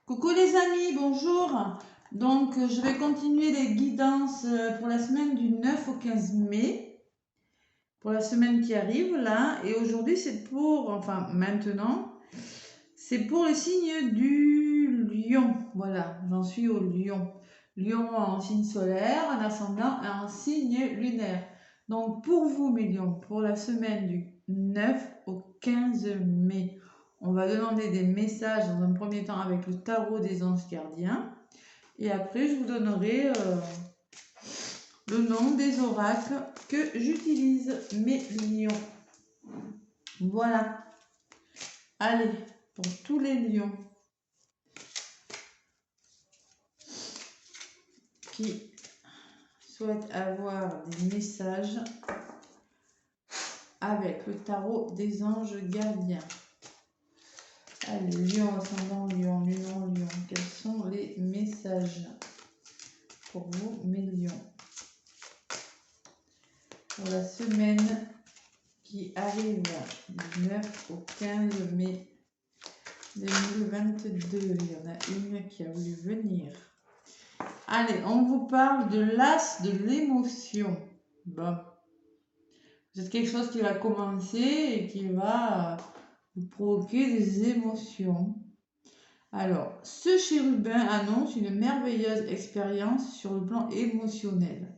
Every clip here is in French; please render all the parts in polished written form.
Coucou les amis, bonjour. Donc je vais continuer les guidances pour la semaine du 9 au 15 mai, pour la semaine qui arrive là. Et aujourd'hui c'est pour, enfin maintenant, c'est pour le signe du lion. Voilà, j'en suis au lion. Lion en signe solaire, en ascendant et en signe lunaire. Donc pour vous mes lions, pour la semaine du 9 au 15 mai, on va demander des messages dans un premier temps avec le tarot des anges gardiens. Et après, je vous donnerai le nom des oracles que j'utilise, mes lions. Voilà. Allez, pour tous les lions qui souhaitent avoir des messages avec le tarot des anges gardiens. Allez, lion, ascendant, lion, lunon, lion. Quels sont les messages pour vous, mes lions, pour la semaine qui arrive du 9 au 15 mai 2022. Il y en a une qui a voulu venir. Allez, on vous parle de l'as de l'émotion. Bon. C'est quelque chose qui va commencer et qui va vous provoquer des émotions. Alors, ce chérubin annonce une merveilleuse expérience sur le plan émotionnel.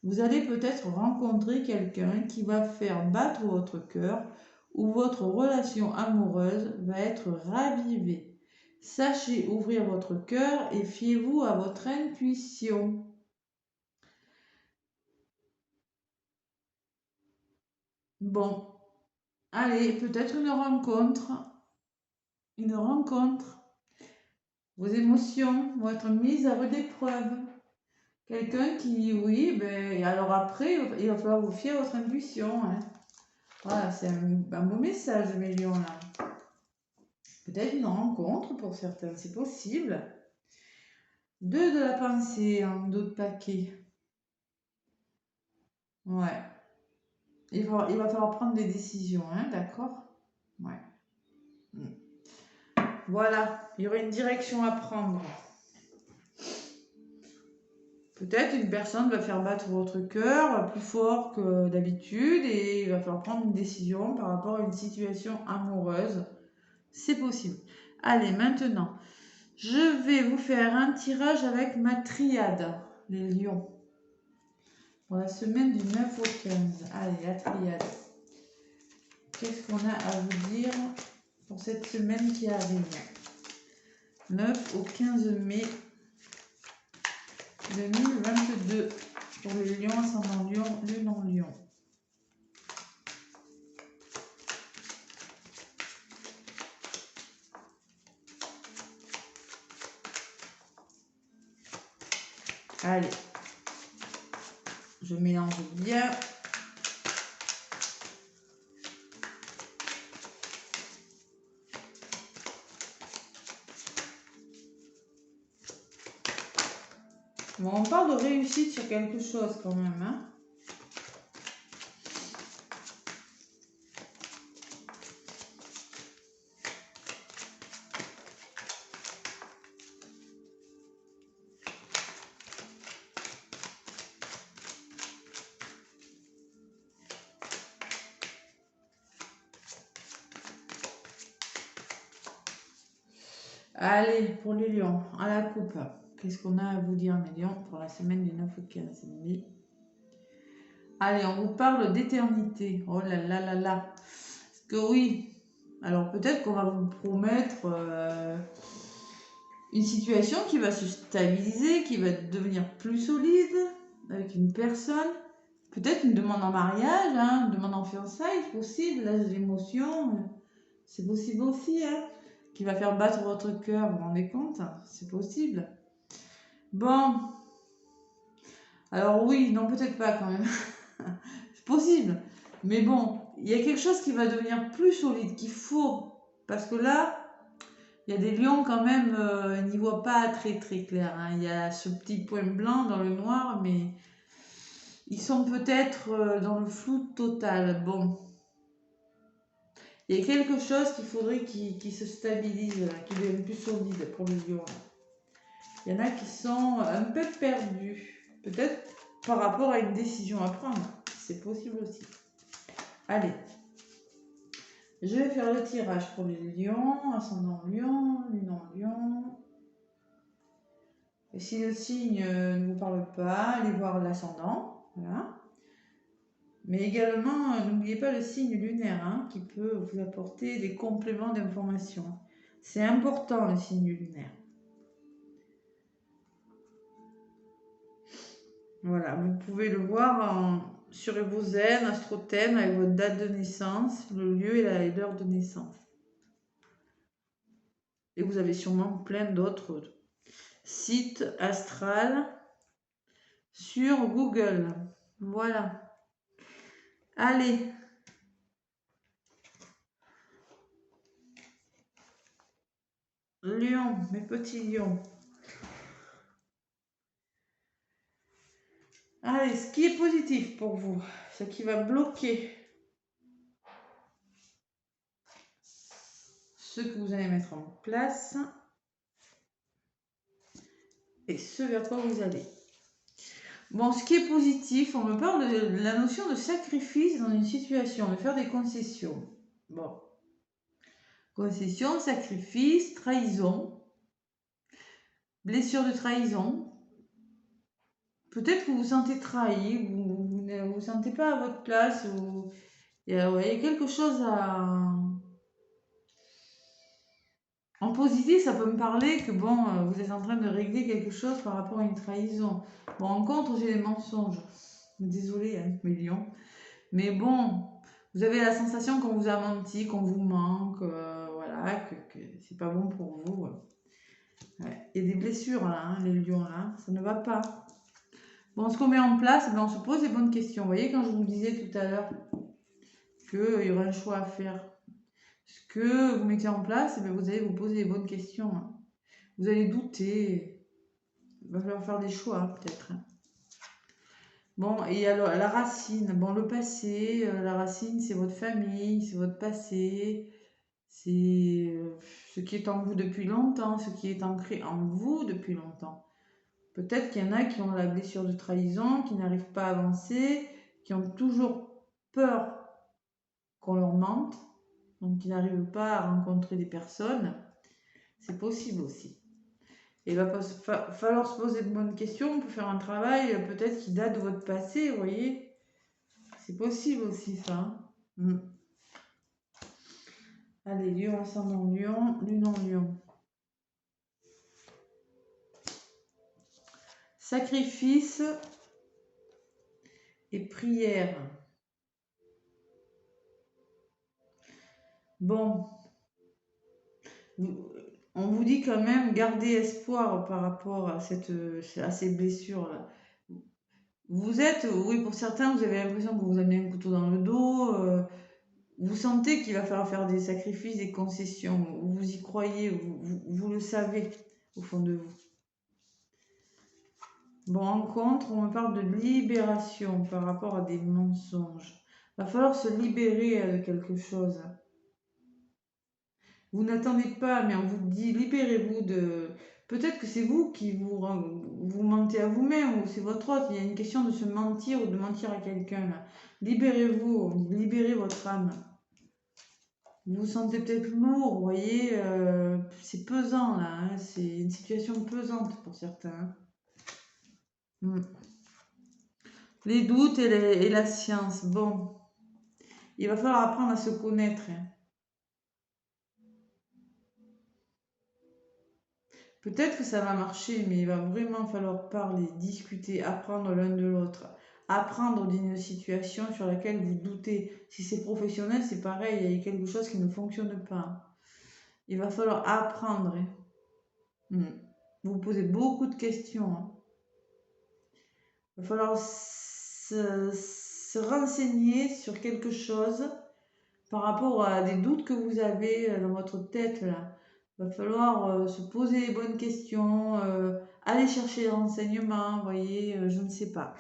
Vous allez peut-être rencontrer quelqu'un qui va faire battre votre cœur ou votre relation amoureuse va être ravivée. Sachez ouvrir votre cœur et fiez-vous à votre intuition. Bon, allez, peut-être une rencontre. Une rencontre. Vos émotions vont être mises à rude épreuve. Quelqu'un qui, oui, ben, alors après, il va falloir vous fier à votre intuition. Hein. Voilà, c'est un beau message, mes lions, là. Peut-être une rencontre pour certains, c'est possible. 2 de la pensée en d'autres paquets. Ouais. Il va falloir prendre des décisions, hein, d'accord? Ouais. Voilà, il y aurait une direction à prendre. Peut-être une personne va faire battre votre cœur plus fort que d'habitude et il va falloir prendre une décision par rapport à une situation amoureuse. C'est possible. Allez, maintenant, je vais vous faire un tirage avec ma triade, les lions. Pour la semaine du 9 au 15. Allez, la triade. Qu'est-ce qu'on a à vous dire pour cette semaine qui arrive? 9 au 15 mai 2022. Pour les lions, ascendant lion, lune en lion. Allez. Je mélange bien. Bon, on parle de réussite sur quelque chose quand même. Hein. Allez, pour les lions, à la coupe. Qu'est-ce qu'on a à vous dire, mes lions, pour la semaine du 9 au 15 mai? Allez, on vous parle d'éternité. Oh là là là là. Parce que oui, alors peut-être qu'on va vous promettre une situation qui va se stabiliser, qui va devenir plus solide avec une personne. Peut-être une demande en mariage, hein, une demande en fiançailles, c'est possible. Là, j'ai l'émotion. C'est possible aussi, hein, qui va faire battre votre cœur, vous vous rendez compte? C'est possible. Bon. Alors oui, non, peut-être pas quand même. C'est possible. Mais bon, il y a quelque chose qui va devenir plus solide, qu'il faut. Parce que là, il y a des lions quand même, ils n'y voient pas très très clair. Hein. Il y a ce petit point blanc dans le noir, mais ils sont peut-être dans le flou total. Bon. Il y a quelque chose qu'il faudrait qui se stabilise, qui devienne plus solide pour le lion. Il y en a qui sont un peu perdus. Peut-être par rapport à une décision à prendre. C'est possible aussi. Allez. Je vais faire le tirage pour les lions, ascendant lion, lune en lion. Et si le signe ne vous parle pas, allez voir l'ascendant. Voilà. Mais également, n'oubliez pas le signe lunaire hein, qui peut vous apporter des compléments d'information. C'est important le signe lunaire. Voilà, vous pouvez le voir sur vos zen, astrothème, avec votre date de naissance, le lieu et l'heure de naissance. Et vous avez sûrement plein d'autres sites astrales sur Google. Voilà. Allez. Lion, mes petits lions. Allez, ce qui est positif pour vous, ce qui va bloquer ce que vous allez mettre en place et ce vers quoi vous allez. Bon, ce qui est positif, on me parle de la notion de sacrifice dans une situation, de faire des concessions. Bon. Concession, sacrifice, trahison, blessure de trahison. Peut-être que vous vous sentez trahi, vous ne vous sentez pas à votre place, il y a quelque chose en positif, ça peut me parler que bon, vous êtes en train de régler quelque chose par rapport à une trahison. Bon, en contre, j'ai des mensonges. Désolée, hein, mes lions. Mais bon, vous avez la sensation qu'on vous a menti, qu'on vous manque, voilà, que c'est pas bon pour vous. Ouais. Il y a des blessures là, hein, les lions là, ça ne va pas. Bon, ce qu'on met en place, on se pose les bonnes questions. Vous voyez, quand je vous disais tout à l'heure qu'il y aurait un choix à faire, ce que vous mettez en place, vous allez vous poser les bonnes questions. Hein. Vous allez douter. Il va falloir faire des choix, peut-être. Hein. Bon, et alors, la racine. Bon, le passé, la racine, c'est votre famille, c'est votre passé. C'est ce qui est en vous depuis longtemps, ce qui est ancré en vous depuis longtemps. Peut-être qu'il y en a qui ont la blessure de trahison, qui n'arrivent pas à avancer, qui ont toujours peur qu'on leur mente, donc qui n'arrivent pas à rencontrer des personnes. C'est possible aussi. Et il va falloir se poser de bonnes questions pour faire un travail peut-être qui date de votre passé, vous voyez. C'est possible aussi ça. Allez, lion, ascendant lion, lune en lion. Sacrifice et prière. Bon, on vous dit quand même, gardez espoir par rapport à ces blessures-là. Vous êtes, oui, pour certains, vous avez l'impression que vous avez un couteau dans le dos. Vous sentez qu'il va falloir faire des sacrifices, des concessions. Vous y croyez, vous le savez au fond de vous. Bon, en contre, on me parle de libération par rapport à des mensonges. Il va falloir se libérer de quelque chose. Vous n'attendez pas, mais on vous dit libérez-vous de... Peut-être que c'est vous qui vous mentez à vous-même ou c'est votre autre. Il y a une question de se mentir ou de mentir à quelqu'un. Libérez-vous, libérez votre âme. Vous vous sentez peut-être lourd, vous voyez, c'est pesant là, hein, c'est une situation pesante pour certains. Les doutes et la science, bon, il va falloir apprendre à se connaître. Hein. Peut-être que ça va marcher, mais il va vraiment falloir parler, discuter, apprendre l'un de l'autre. Apprendre d'une situation sur laquelle vous doutez. Si c'est professionnel, c'est pareil, il y a quelque chose qui ne fonctionne pas. Il va falloir apprendre. Vous vous posez beaucoup de questions. Hein. Il va falloir se renseigner sur quelque chose par rapport à des doutes que vous avez dans votre tête là. Il va falloir se poser les bonnes questions, aller chercher des renseignements, vous voyez, je ne sais pas.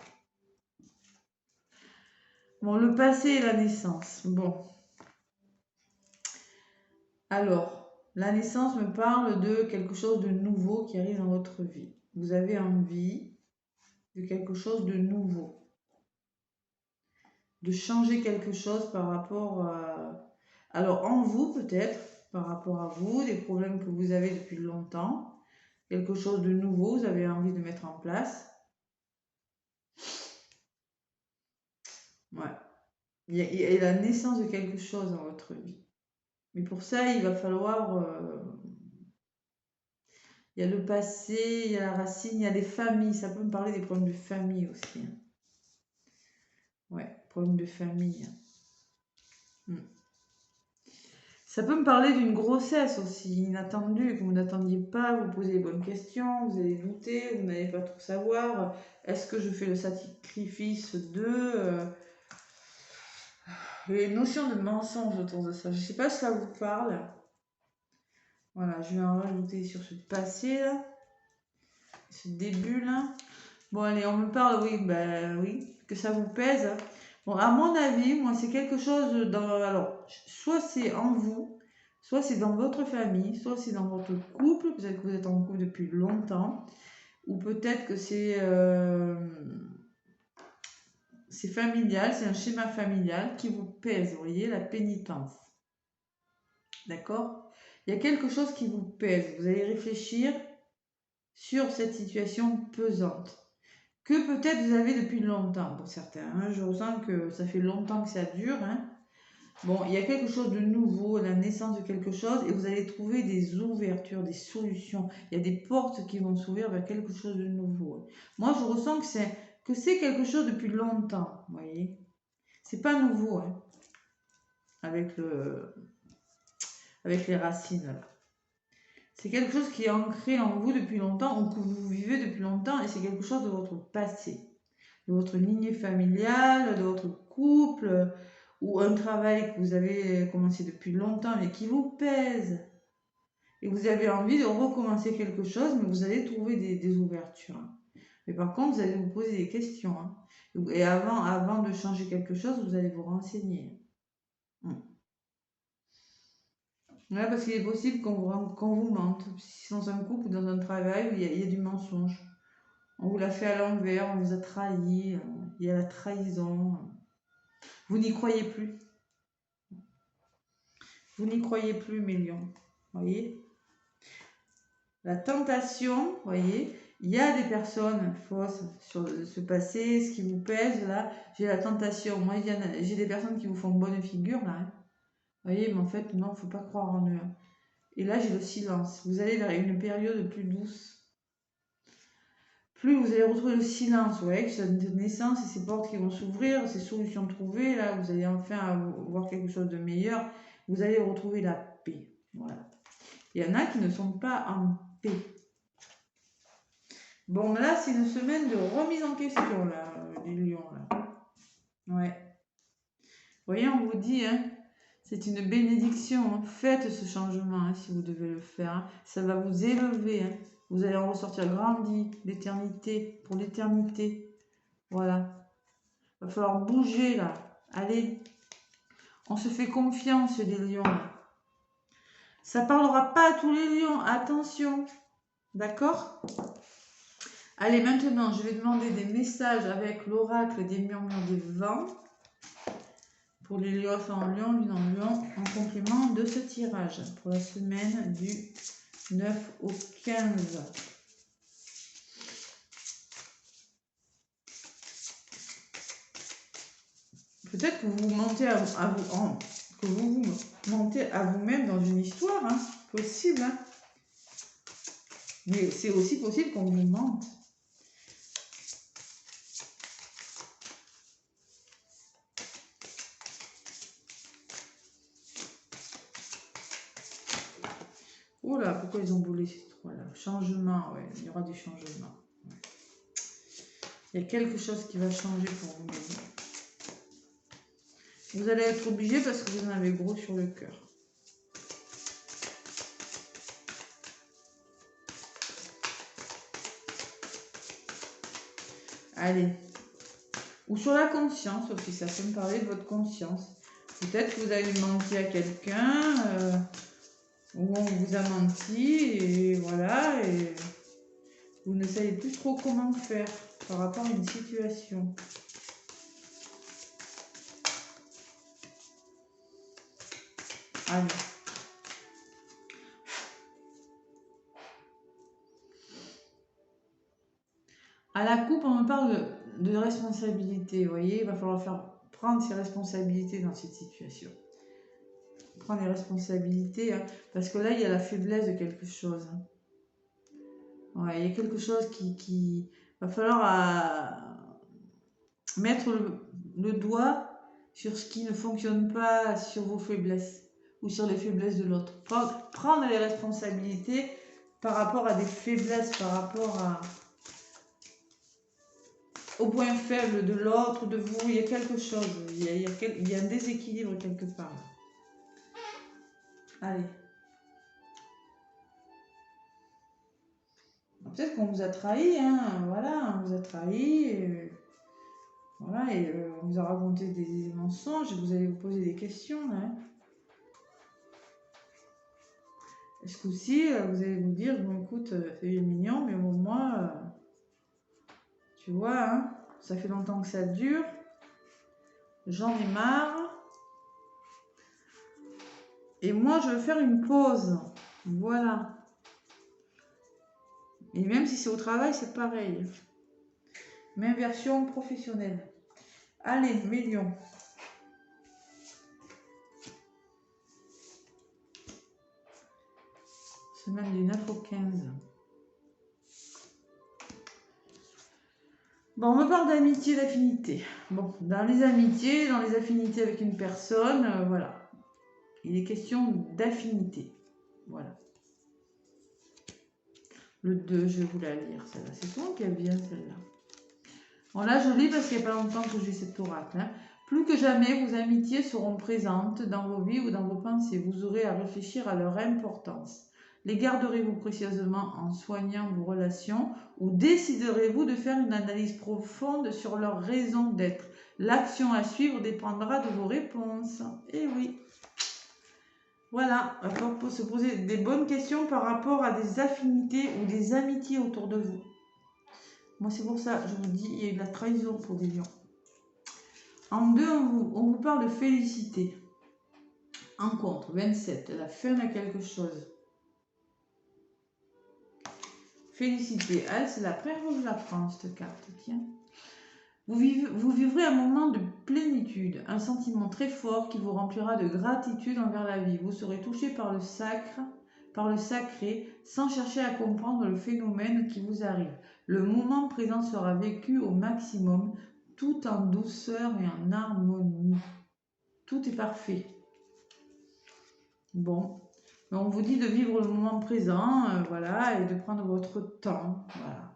Bon, le passé et la naissance, bon. Alors, la naissance me parle de quelque chose de nouveau qui arrive dans votre vie. Vous avez envie de quelque chose de nouveau, de changer quelque chose par rapport à... Alors, en vous peut-être, par rapport à vous, des problèmes que vous avez depuis longtemps, quelque chose de nouveau, vous avez envie de mettre en place. Ouais. Il y a la naissance de quelque chose dans votre vie. Mais pour ça, il va falloir... il y a le passé, il y a la racine, il y a les familles. Ça peut me parler des problèmes de famille aussi. Hein. Ouais, problèmes de famille. Hmm. Ça peut me parler d'une grossesse aussi, inattendue, que vous n'attendiez pas, vous posez les bonnes questions, vous allez douter, vous n'allez pas trop savoir. Est-ce que je fais le sacrifice de... Il y a une notion de mensonge autour de ça. Je ne sais pas si ça vous parle. Voilà, je vais en rajouter sur ce passé là, ce début là. Bon allez, on me parle, oui, ben oui, que ça vous pèse. Bon, à mon avis, moi c'est quelque chose dans... Alors, soit c'est en vous, soit c'est dans votre famille, soit c'est dans votre couple, peut-être que vous êtes en couple depuis longtemps, ou peut-être que c'est familial, c'est un schéma familial qui vous pèse, vous voyez, la pénitence. D'accord? Il y a quelque chose qui vous pèse. Vous allez réfléchir sur cette situation pesante que peut-être vous avez depuis longtemps pour certains. Hein. Je ressens que ça fait longtemps que ça dure. Hein. Bon, il y a quelque chose de nouveau, la naissance de quelque chose, et vous allez trouver des ouvertures, des solutions. Il y a des portes qui vont s'ouvrir vers quelque chose de nouveau. Moi, je ressens que c'est quelque chose depuis longtemps. Vous voyez, c'est pas nouveau. Hein, avec les racines. Là. C'est quelque chose qui est ancré en vous depuis longtemps ou que vous vivez depuis longtemps et c'est quelque chose de votre passé, de votre lignée familiale, de votre couple ou un travail que vous avez commencé depuis longtemps mais qui vous pèse et vous avez envie de recommencer quelque chose mais vous allez trouver des ouvertures. Mais par contre, vous allez vous poser des questions. Hein. Et avant de changer quelque chose, vous allez vous renseigner. Ouais, parce qu'il est possible qu'on vous mente. Si c'est dans un couple ou dans un travail, il y a du mensonge. On vous l'a fait à l'envers, on vous a trahi, il y a la trahison. Vous n'y croyez plus. Vous n'y croyez plus, mes lions. Voyez? La tentation, voyez, il y a des personnes fausses sur ce passé, ce qui vous pèse, là. J'ai la tentation. Moi, j'ai des personnes qui vous font bonne figure, là. Hein. Voyez, mais en fait, non, faut pas croire en eux. Hein. Et là, j'ai le silence. Vous allez vers une période plus douce. Plus vous allez retrouver le silence, ouais, cette naissance et ces portes qui vont s'ouvrir, ces solutions trouvées, là, vous allez enfin voir quelque chose de meilleur. Vous allez retrouver la paix. Voilà. Il y en a qui ne sont pas en paix. Bon, là, c'est une semaine de remise en question, là, les lions, là. Ouais. Vous voyez, on vous dit, hein, c'est une bénédiction. Hein. Faites ce changement hein, si vous devez le faire. Hein. Ça va vous élever. Hein. Vous allez en ressortir grandi d'éternité pour l'éternité. Voilà. Il va falloir bouger là. Allez. On se fait confiance les lions. Ça parlera pas à tous les lions. Attention. D'accord? Allez, maintenant, je vais demander des messages avec l'oracle des murmures des vents. Pour les lions en lion, lune en lion, en complément de ce tirage pour la semaine du 9 au 15. Peut-être que vous mentez que vous mentez à vous-même dans une histoire, hein, possible. Hein. Mais c'est aussi possible qu'on vous mente. Oh là, pourquoi ils ont boulé ces trois-là? Changement, ouais, il y aura des changements. Ouais. Il y a quelque chose qui va changer pour vous. Vous allez être obligé parce que vous en avez gros sur le cœur. Allez. Ou sur la conscience aussi, ça peut me parler de votre conscience. Peut-être que vous avez menti à quelqu'un. où on vous a menti et voilà, et vous ne savez plus trop comment faire par rapport à une situation. Allez. À la coupe, on me parle de responsabilité. Vous voyez, il va falloir prendre ses responsabilités dans cette situation. Prendre les responsabilités, hein, parce que là, il y a la faiblesse de quelque chose. Hein. Ouais, il y a quelque chose qui va falloir mettre le doigt sur ce qui ne fonctionne pas, sur vos faiblesses ou sur les faiblesses de l'autre. Prendre les responsabilités par rapport à des faiblesses, par rapport au point faible de l'autre, de vous. Il y a quelque chose, il y a un déséquilibre quelque part. Allez. Peut-être qu'on vous a trahi, hein, voilà, on vous a trahi, voilà, et on vous a raconté des mensonges, et vous allez vous poser des questions, hein. Et ce coup-ci, vous allez vous dire, bon écoute, c'est mignon, mais bon, moi, tu vois, hein, ça fait longtemps que ça dure, j'en ai marre, et moi, je veux faire une pause, voilà. Et même si c'est au travail, c'est pareil. Même version professionnelle. Allez, mes lions. Semaine du 9 au 15. Bon, on me parle d'amitié, d'affinité. Bon, dans les amitiés, dans les affinités avec une personne, voilà. Il est question d'affinité. Voilà. Le 2, je vais vous la lire, celle-là. C'est souvent qu'elle vient, celle-là. Bon, là, je lis parce qu'il n'y a pas longtemps que j'ai cette oracle. Hein. Plus que jamais, vos amitiés seront présentes dans vos vies ou dans vos pensées. Vous aurez à réfléchir à leur importance. Les garderez-vous précieusement en soignant vos relations ou déciderez-vous de faire une analyse profonde sur leur raison d'être? L'action à suivre dépendra de vos réponses. Eh oui. Voilà, il faut se poser des bonnes questions par rapport à des affinités ou des amitiés autour de vous. Moi, c'est pour ça, je vous dis, il y a eu de la trahison pour des lions. En 2, on vous parle de félicité. Rencontre, 27, la fin de quelque chose. Félicité, elle, c'est la première fois que je la prends, cette carte, tiens. Vous vivrez un moment de plénitude, un sentiment très fort qui vous remplira de gratitude envers la vie. Vous serez touché par le sacré, sans chercher à comprendre le phénomène qui vous arrive. Le moment présent sera vécu au maximum, tout en douceur et en harmonie. Tout est parfait. Bon, on vous dit de vivre le moment présent, voilà, et de prendre votre temps, voilà.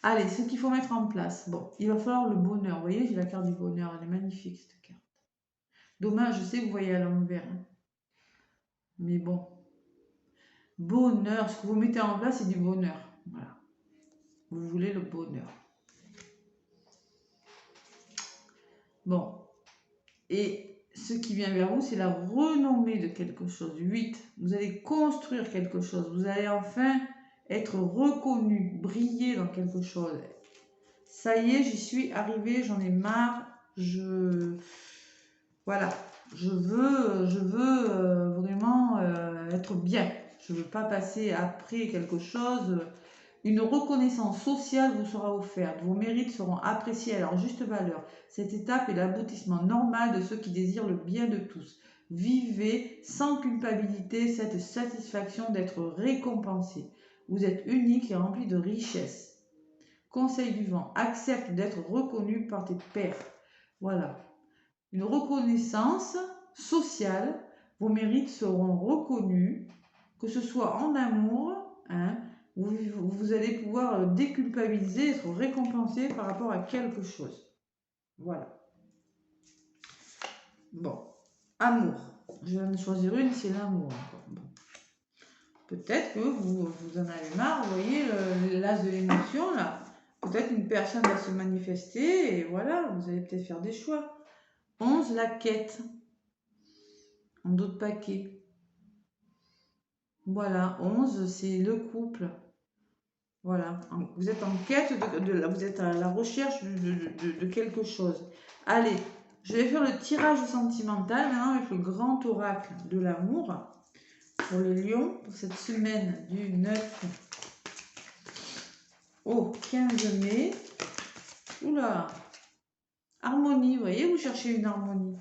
Allez, ce qu'il faut mettre en place. Bon, il va falloir le bonheur. Vous voyez, j'ai la carte du bonheur. Elle est magnifique, cette carte. Dommage, je sais que vous voyez à l'envers. Hein. Mais bon. Bonheur, ce que vous mettez en place, c'est du bonheur. Voilà. Vous voulez le bonheur. Bon. Et ce qui vient vers vous, c'est la renommée de quelque chose. 8. Vous allez construire quelque chose. Vous allez enfin être reconnu, briller dans quelque chose. Ça y est, j'y suis arrivée, j'en ai marre. Voilà, je veux vraiment être bien. Je ne veux pas passer après quelque chose. Une reconnaissance sociale vous sera offerte. Vos mérites seront appréciés à leur juste valeur. Cette étape est l'aboutissement normal de ceux qui désirent le bien de tous. Vivez sans culpabilité cette satisfaction d'être récompensé. Vous êtes unique et rempli de richesse. Conseil du vent, accepte d'être reconnu par tes pairs. Voilà. Une reconnaissance sociale, vos mérites seront reconnus, que ce soit en amour, hein, vous allez pouvoir déculpabiliser, être récompensé par rapport à quelque chose. Voilà. Bon, amour. Je viens de choisir une, c'est l'amour. Bon. Peut-être que vous en avez marre, vous voyez l'as de l'émotion là. Peut-être une personne va se manifester et voilà, vous allez peut-être faire des choix. 11, la quête. En d'autres paquets. Voilà, 11, c'est le couple. Voilà, vous êtes en quête vous êtes à la recherche de quelque chose. Allez, je vais faire le tirage sentimental maintenant avec le grand oracle de l'amour pour les lions pour cette semaine du 9 au 15 mai. Oula, harmonie, vous voyez, vous cherchez une harmonie.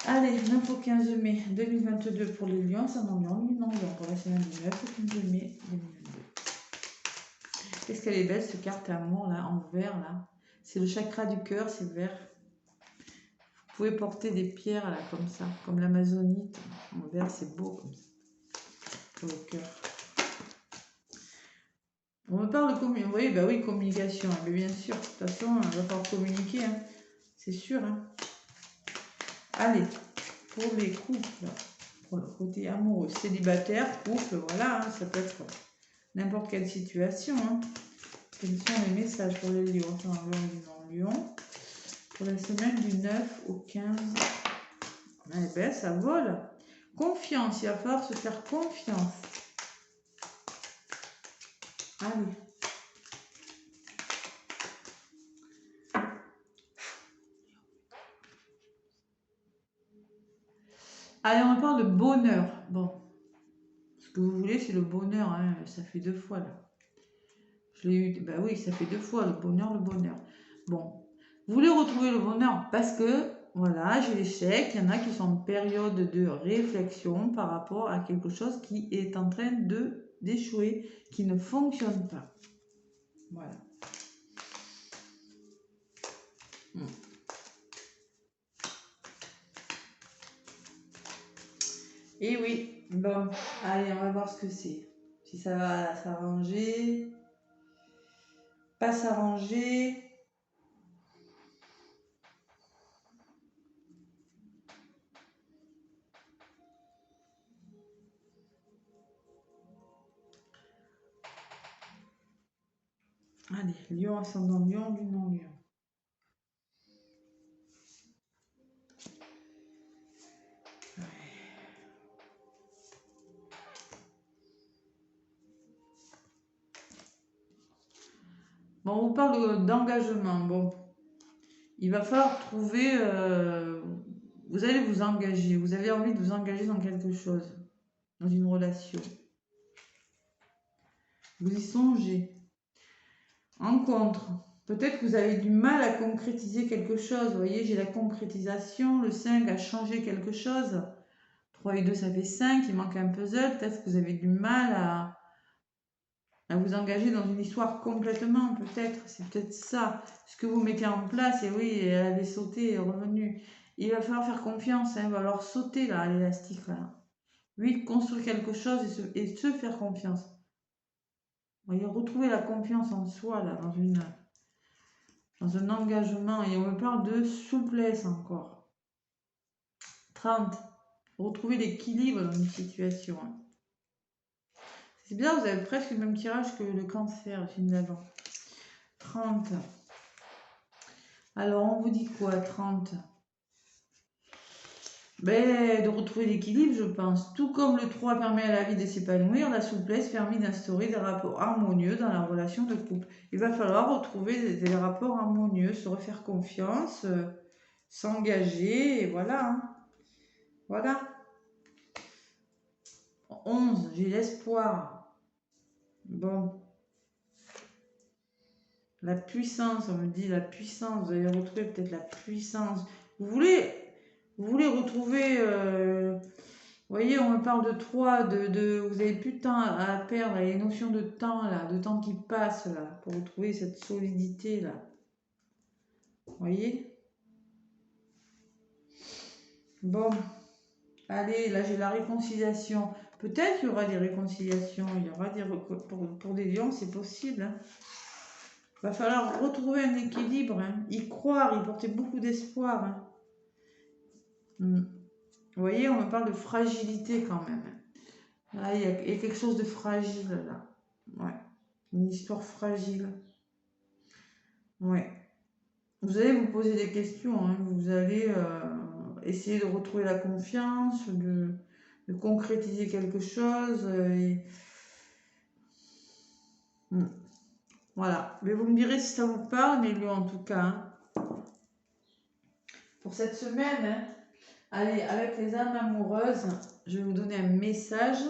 Allez, 9 au 15 mai 2022 pour les lions, ça m'en lion, pour la semaine du 9 au 15 mai 2022. Qu'est-ce qu'elle est belle cette carte amour là, en vert là. C'est le chakra du cœur, c'est vert. Vous pouvez porter des pierres là, comme ça, comme l'amazonite. En vert, c'est beau comme ça, pour le cœur. On me parle de communication. Oui, bah oui, communication. Mais bien sûr, de toute façon, on va falloir communiquer. Hein. C'est sûr. Hein. Allez, pour les couples, pour le côté amoureux, célibataire, couple, voilà, hein, ça peut être n'importe quelle situation. Hein. Quels sont les messages pour les lions? Lion. Pour la semaine du 9 au 15. Eh ben, ça vole. Confiance, il va falloir se faire confiance. Allez. Allez, on parle de bonheur. Bon, ce que vous voulez, c'est le bonheur. Hein. Ça fait 2 fois, là. Je l'ai eu. Bah oui, ça fait 2 fois, le bonheur, le bonheur. Bon, vous voulez retrouver le bonheur parce que, voilà, j'ai l'échec. Il y en a qui sont en période de réflexion par rapport à quelque chose qui est en train d'échouer, qui ne fonctionne pas. Voilà. Et oui, bon, allez, on va voir ce que c'est. Si ça va s'arranger, pas s'arranger. Allez, lion, ascendant lion, lune en lion. Bon, on vous parle d'engagement. Bon, il va falloir trouver. Vous allez vous engager. Vous avez envie de vous engager dans quelque chose, dans une relation. Vous y songez. En contre, peut-être que vous avez du mal à concrétiser quelque chose. Vous voyez, j'ai la concrétisation. Le 5 a changé quelque chose. 3 et 2, ça fait 5. Il manque un puzzle. Peut-être que vous avez du mal à vous engager dans une histoire complètement, peut-être. C'est peut-être ça. Ce que vous mettez en place, et oui, elle avait sauté et est revenue. Il va falloir faire confiance, hein, il va falloir sauter là, à l'élastique. Là. Oui, construire quelque chose et se faire confiance. Vous voyez, retrouver la confiance en soi, là, dans un engagement. Et on me parle de souplesse encore. 30. Retrouver l'équilibre dans une situation. Hein. C'est bien, vous avez presque le même tirage que le cancer, le film d'avant. 30. Alors, on vous dit quoi, 30? Ben, de retrouver l'équilibre, je pense. Tout comme le 3 permet à la vie de s'épanouir, la souplesse permet d'instaurer des rapports harmonieux dans la relation de couple. Il va falloir retrouver des rapports harmonieux, se refaire confiance, s'engager, et voilà. Hein. Voilà. 11, j'ai l'espoir. Bon. La puissance, on me dit la puissance. Vous allez retrouver peut-être la puissance. Vous voulez retrouver... vous voyez, on me parle de 3, vous n'avez plus de temps à perdre, il y a une notion de temps là, de temps qui passe là, pour retrouver cette solidité là. Vous voyez? Bon, allez, là j'ai la réconciliation. Peut-être qu'il y aura des réconciliations, il y aura pour des lions, c'est possible. Hein. Il va falloir retrouver un équilibre, hein. Y croire, y porter beaucoup d'espoir. Hein. Vous voyez, on me parle de fragilité quand même. Là, il y a quelque chose de fragile là. Ouais. Une histoire fragile. Ouais. Vous allez vous poser des questions. Hein. Vous allez essayer de retrouver la confiance, de de concrétiser quelque chose. Voilà. Mais vous me direz si ça vous parle, mes lions, en tout cas. Hein. Pour cette semaine, hein. Allez, avec les âmes amoureuses, je vais vous donner un message.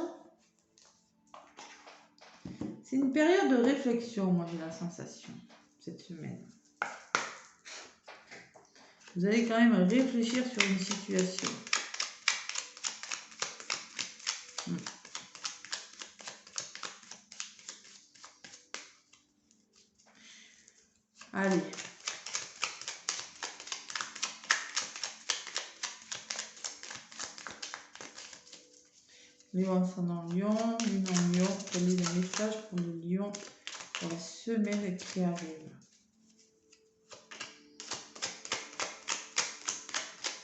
C'est une période de réflexion, moi j'ai la sensation, cette semaine. Vous allez quand même réfléchir sur une situation. Allez. Lion ascendant Lion, Lune en Lion, quel est le message pour le Lion pour la semaine qui arrive?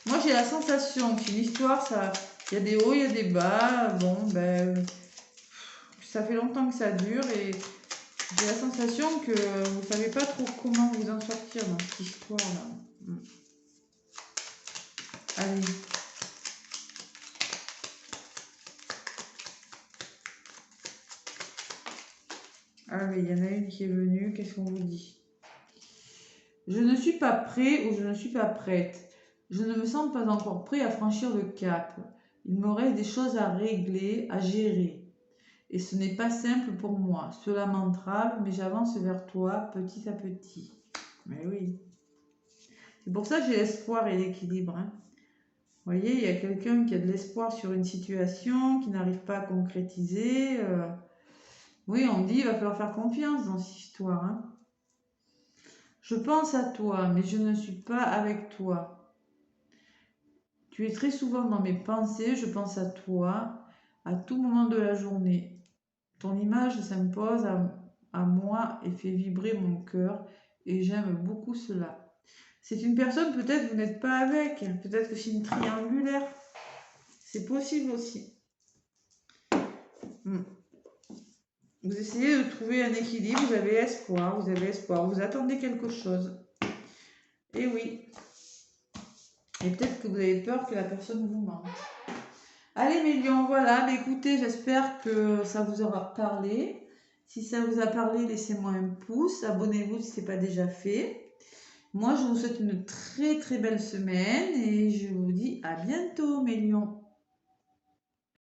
Moi j'ai la sensation qu'une histoire, il y a des hauts, il y a des bas. Bon, ben, ça fait longtemps que ça dure et j'ai la sensation que vous ne savez pas trop comment vous en sortir dans cette histoire-là. Allez. Ah oui, il y en a une qui est venue. Qu'est-ce qu'on vous dit? Je ne suis pas prêt ou je ne suis pas prête. Je ne me sens pas encore prêt à franchir le cap. Il me reste des choses à régler, à gérer. Et ce n'est pas simple pour moi. Cela m'entrave, mais j'avance vers toi petit à petit. Mais oui. C'est pour ça que j'ai l'espoir et l'équilibre. Hein. Vous voyez, il y a quelqu'un qui a de l'espoir sur une situation, qui n'arrive pas à concrétiser. Oui, on dit, il va falloir faire confiance dans cette histoire. Hein. Je pense à toi, mais je ne suis pas avec toi. Tu es très souvent dans mes pensées, je pense à toi à tout moment de la journée. Ton image s'impose à moi et fait vibrer mon cœur et j'aime beaucoup cela. C'est une personne, peut-être vous n'êtes pas avec, peut-être que c'est une triangulaire. C'est possible aussi. Vous essayez de trouver un équilibre, vous avez espoir, vous attendez quelque chose. Et oui. Et peut-être que vous avez peur que la personne vous manque. Allez mes lions, voilà, mais écoutez, j'espère que ça vous aura parlé. Si ça vous a parlé, laissez-moi un pouce, abonnez-vous si ce n'est pas déjà fait. Moi, je vous souhaite une très très belle semaine et je vous dis à bientôt mes lions.